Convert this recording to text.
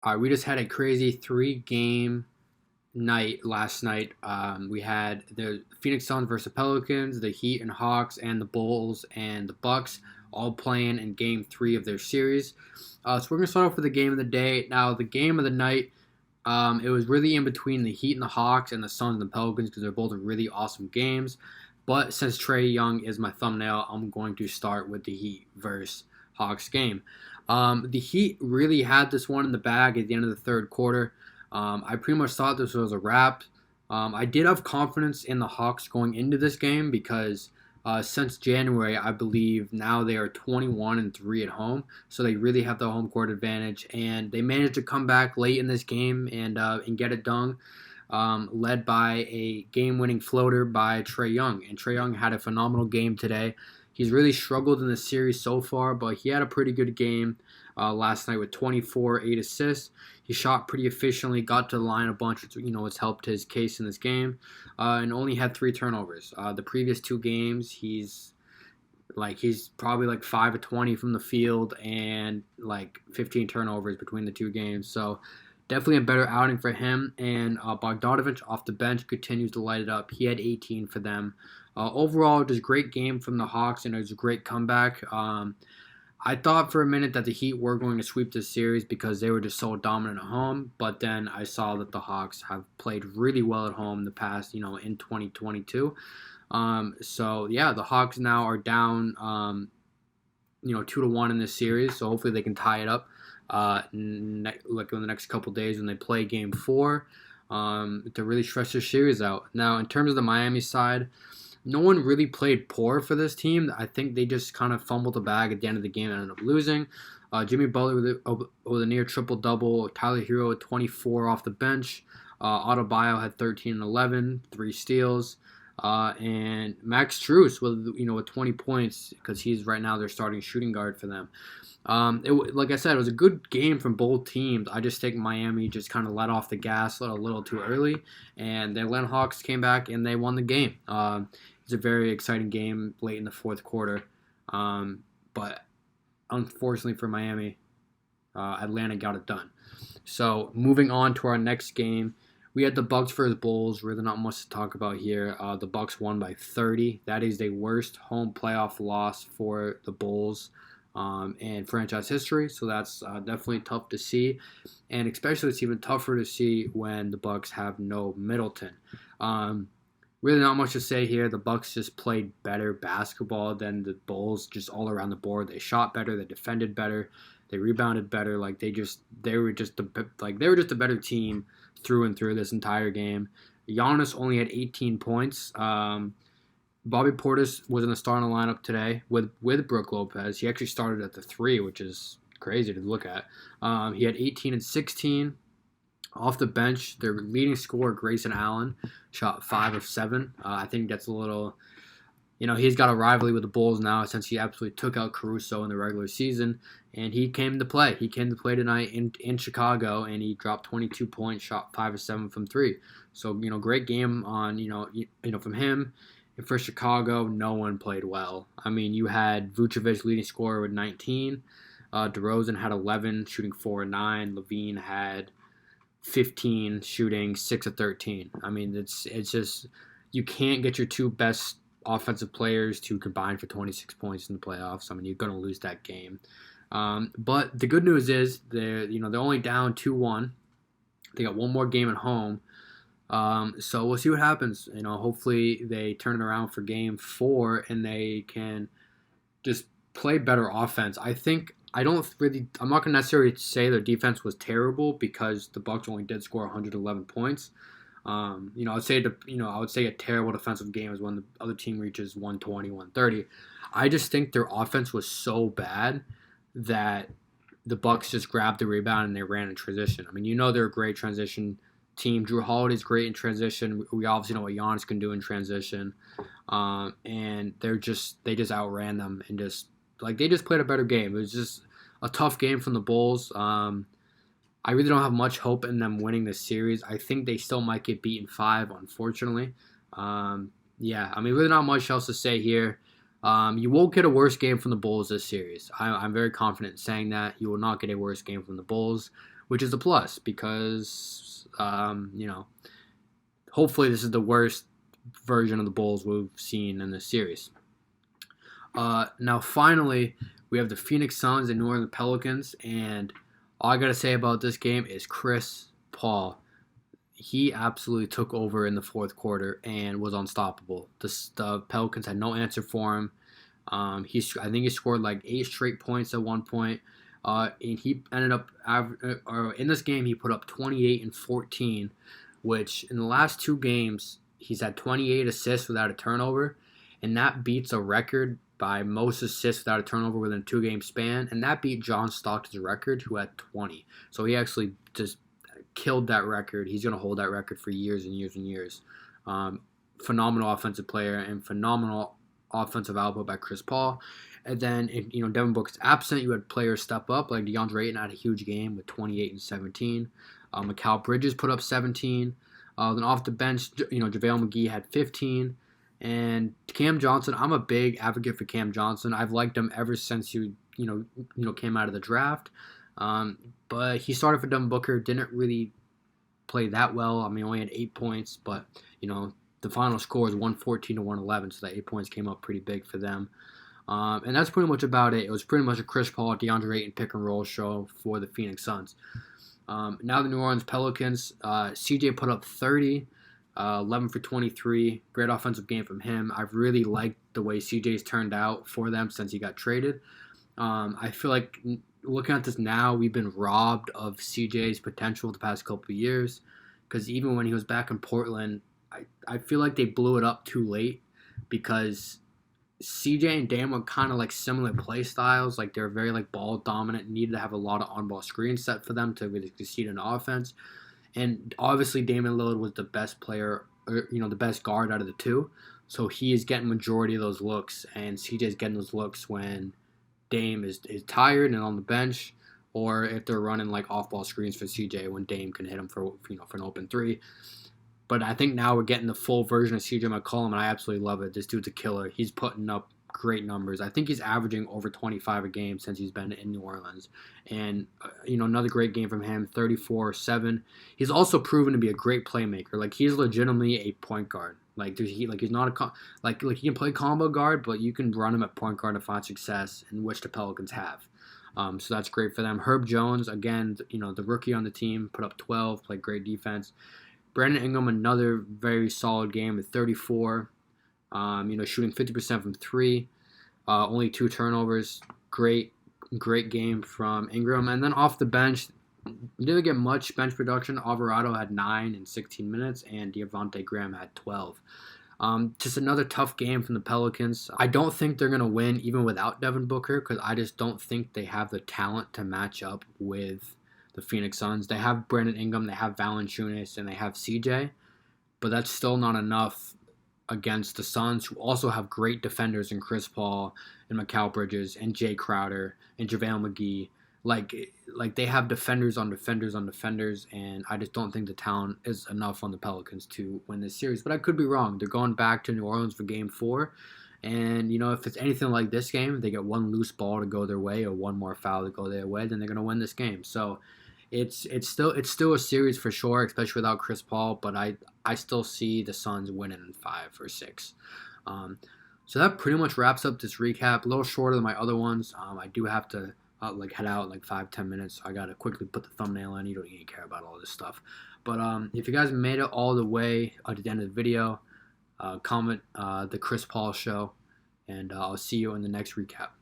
All right, we just had a crazy three-game night last night. We had the Phoenix Suns versus the Pelicans, the Heat and Hawks, and the Bulls and the Bucks all playing in Game 3 of their series. So we're gonna start off with the game of the day. Now, the game of the night, it was really in between the Heat and the Hawks and the Suns and the Pelicans because they're both really awesome games. But since Trae Young is my thumbnail, I'm going to start with the Heat versus Hawks game. The Heat really had this one in the bag at the end of the third quarter. I pretty much thought this was a wrap. I did have confidence in the Hawks going into this game because since January, I believe now they are 21-3 at home, so they really have the home court advantage, and they managed to come back late in this game and get it done. Led by a game-winning floater by Trae Young, and Trae Young had a phenomenal game today. He's really struggled in the series so far, but he had a pretty good game last night with 24, 8 assists. He shot pretty efficiently, got to the line a bunch, which it's helped his case in this game, and only had 3 turnovers. The previous 2 games, he's probably like 5 of 20 from the field and like 15 turnovers between the 2 games. So definitely a better outing for him. And Bogdanovich off the bench continues to light it up. He had 18 for them. Overall, just great game from the Hawks, and it was a great comeback. I thought for a minute that the Heat were going to sweep this series because they were just so dominant at home, but then I saw that the Hawks have played really well at home in the past, in 2022. So yeah, the Hawks now are down, 2-1 in this series. So hopefully they can tie it up, like in the next couple days when they play Game 4, to really stretch their series out. Now, in terms of the Miami side, no one really played poor for this team. I think they just kind of fumbled the bag at the end of the game and ended up losing. Jimmy Butler with a near triple-double. Tyler Hero with 24 off the bench. Adebayo had 13 and 11, 3 steals. And Max Strus with 20 points because he's right now their starting shooting guard for them. Like I said, it was a good game from both teams. I just think Miami just kind of let off the gas a little too early, and the Atlanta Hawks came back and they won the game. It's a very exciting game late in the fourth quarter, but unfortunately for Miami, Atlanta got it done. So moving on to our next game, we had the Bucks versus Bulls. Really not much to talk about here. The Bucks won by 30. That is the worst home playoff loss for the Bulls in franchise history. So that's definitely tough to see, and especially it's even tougher to see when the Bucks have no Middleton. Really not much to say here. The Bucks just played better basketball than the Bulls, just all around the board. They shot better, they defended better, they rebounded better. Like they were just a better team through and through this entire game. Giannis only had 18 points. Bobby Portis was in the starting lineup today with Brook Lopez. He actually started at the 3, which is crazy to look at. He had 18 and 16. Off the bench, their leading scorer, Grayson Allen, shot 5 of 7. I think that's a little, he's got a rivalry with the Bulls now since he absolutely took out Caruso in the regular season, and he came to play. He came to play tonight in Chicago, and he dropped 22 points, shot 5 of 7 from 3. So, great game on, from him. And for Chicago, no one played well. I mean, you had Vucevic leading scorer with 19. DeRozan had 11, shooting 4 of 9. Levine had 15, shooting 6 of 13. I mean, it's just you can't get your 2 best offensive players to combine for 26 points in the playoffs. I mean, you're going to lose that game. But the good news is they're only down 2-1. They got one more game at home. So we'll see what happens. Hopefully they turn it around for Game 4 and they can just play better offense. I'm not going to necessarily say their defense was terrible because the Bucks only did score 111 points. I would say a terrible defensive game is when the other team reaches 120, 130. I just think their offense was so bad that the Bucks just grabbed the rebound and they ran in transition. I mean, they're a great transition team. Drew Holiday's great in transition. We obviously know what Giannis can do in transition, and they just outran them and they just played a better game. It was just a tough game from the Bulls. I really don't have much hope in them winning this series. I think they still might get beaten 5, unfortunately. Yeah, I mean, really not much else to say here. You won't get a worse game from the Bulls this series. I'm very confident in saying that. You will not get a worse game from the Bulls. which is a plus because, hopefully this is the worst version of the Bulls we've seen in this series. Now, finally, we have the Phoenix Suns and New Orleans Pelicans, and all I got to say about this game is Chris Paul. He absolutely took over in the fourth quarter and was unstoppable. The Pelicans had no answer for him. I think he scored like 8 straight points at one point. And he ended up, in this game, he put up 28 and 14, which in the last 2 games, he's had 28 assists without a turnover, and that beats a record by most assists without a turnover within a 2-game span, and that beat John Stockton's record, who had 20. So he actually just killed that record. He's going to hold that record for years and years and years. Phenomenal offensive player and phenomenal offensive output by Chris Paul. And then, Devin Booker's absent. You had players step up, like DeAndre Ayton had a huge game with 28 and 17. Mikal Bridges put up 17. Then off the bench, JaVale McGee had 15. And Cam Johnson, I'm a big advocate for Cam Johnson. I've liked him ever since he came out of the draft. But he started for Devin Booker, didn't really play that well. I mean, only had 8 points, but the final score is 114 to 111, so that 8 points came up pretty big for them. And that's pretty much about it. It was pretty much a Chris Paul, DeAndre Ayton pick and roll show for the Phoenix Suns. Now the New Orleans Pelicans, CJ put up 30, 11 for 23. Great offensive game from him. I've really liked the way CJ's turned out for them since he got traded. I feel like looking at this now, we've been robbed of CJ's potential the past couple of years, because even when he was back in Portland, I feel like they blew it up too late, because CJ and Dame were kind of like similar play styles. Like they're very like ball dominant, needed to have a lot of on-ball screens set for them to really succeed in offense. And obviously Damian Lillard was the best player, or, the best guard out of the two. So he is getting majority of those looks, and CJ is getting those looks when Dame is tired and on the bench, or if they're running like off-ball screens for CJ when Dame can hit him for an open 3. But I think now we're getting the full version of CJ McCollum, and I absolutely love it. This dude's a killer. He's putting up great numbers. I think he's averaging over 25 a game since he's been in New Orleans. And, another great game from him, 34-7. He's also proven to be a great playmaker. Like, he's legitimately a point guard. He's not he can play combo guard, but you can run him at point guard to find success, in which the Pelicans have. So that's great for them. Herb Jones, again, the rookie on the team, put up 12, played great defense. Brandon Ingram, another very solid game with 34. Shooting 50% from 3. Only 2 turnovers. Great game from Ingram. And then off the bench, didn't get much bench production. Alvarado had 9 in 16 minutes, and Devontae Graham had 12. Just another tough game from the Pelicans. I don't think they're going to win even without Devin Booker, because I just don't think they have the talent to match up with the Phoenix Suns. They have Brandon Ingram, they have Valanciunas, and they have CJ, but that's still not enough against the Suns, who also have great defenders in Chris Paul and Mikal Bridges and Jay Crowder and JaVale McGee. Like they have defenders on defenders on defenders, and I just don't think the talent is enough on the Pelicans to win this series. But I could be wrong. They're going back to New Orleans for Game 4, and if it's anything like this game, they get one loose ball to go their way or one more foul to go their way, then they're going to win this game. So it's still a series for sure, especially without Chris Paul. But I still see the Suns winning in 5 or 6. So that pretty much wraps up this recap. A little shorter than my other ones. I do have to head out in like 5-10 minutes. So I gotta quickly put the thumbnail in. You don't even care about all this stuff. But if you guys made it all the way to the end of the video, comment the Chris Paul show, and I'll see you in the next recap.